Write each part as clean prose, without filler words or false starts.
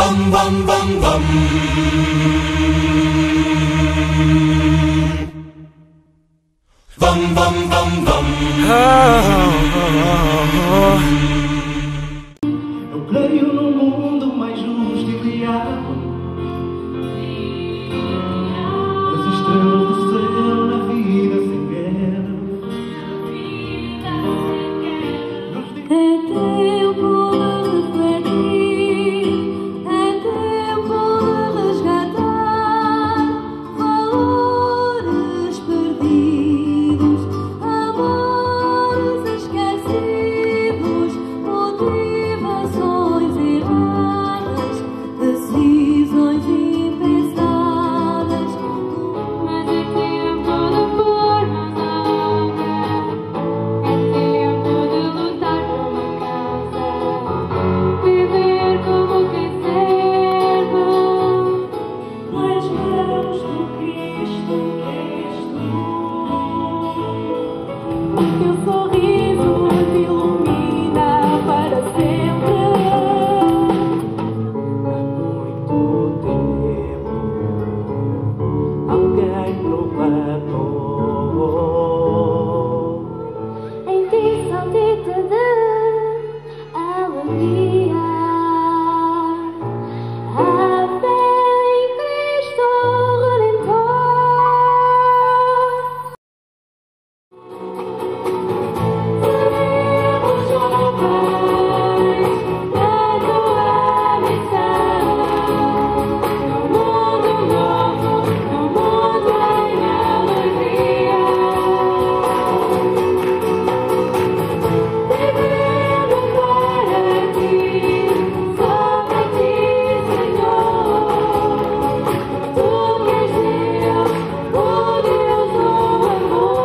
Bum bum bum bum. Bum bum bum bum. Eu creio num mundo mais justo e real. As estrelas do céu na vida sem guerra. É tempo de refletir, é tempo de resgatar valores perdidos, amores esquecidos, motivações erradas, decisões impensadas. Mas é tempo de pôr mãos à obra, é tempo de lutar por uma casa, viver como quisermos, nas mãos do Cristo. Teu sorriso te ilumina para sempre. Há muito tempo alguém proclamou: Em ti saltita de alegria, a fé em Cristo Redentor. Sabemos o Pai da tua missão, no mundo novo, no mundo em alegria. Vivendo para ti, só para ti, Senhor. Tu que és Deus, o Deus do amor.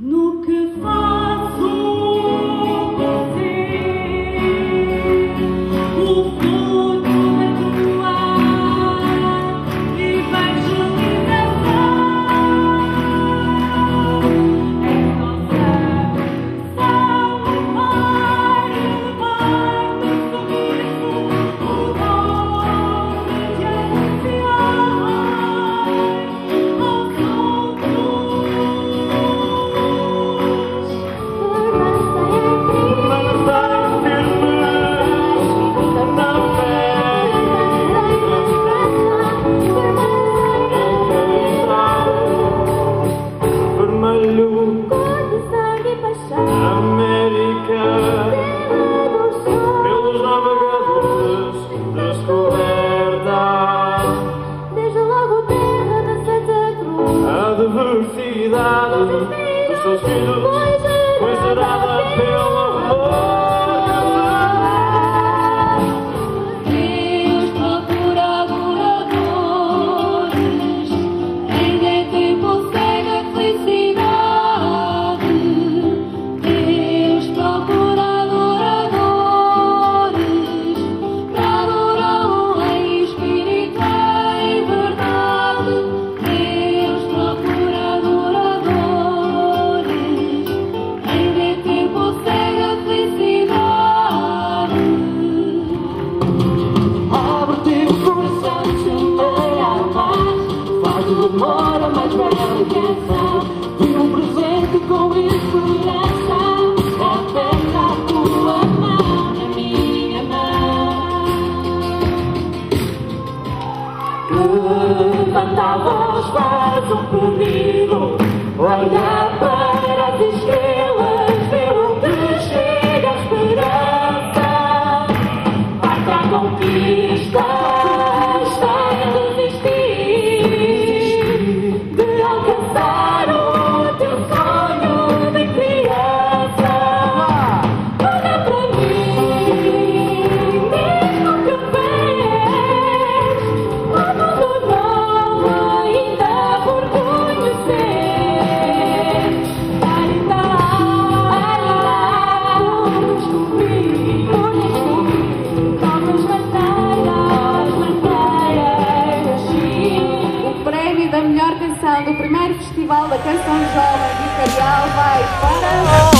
No que faço prazer, o fruto da tua evangelização. vermelho, Cor de sangue e paixão, América, pelos navegadores descoberta, desde logo terra da Santa Cruz. a diversidade dos seus filhos foi gerada pelo amor. Deus procura adoradores, ainda é tempo segue a felicidade. Deus procura adoradores, para adorar o Rei Espírito em verdade. Deus procura adoradores, ainda é tempo segue a felicidade. Abre teu coração, semeia a paz, faz do amor a mais bela canção, de presente com esperança, aperta a tua mão na minha mão. Levanta a voz, faz pedido, olha para as estrelas, vê onde chega a esperança. Parte à conquista, está a desistir de alcançar o teu sonho de criança. Olha para mim, mesmo que vês um mundo novo ainda por conhecer. Ainda por descobrir, novas manteiras, sim. O prémio da melhor canção do primeiro Festival da Canção Jovem de Calhau vai para...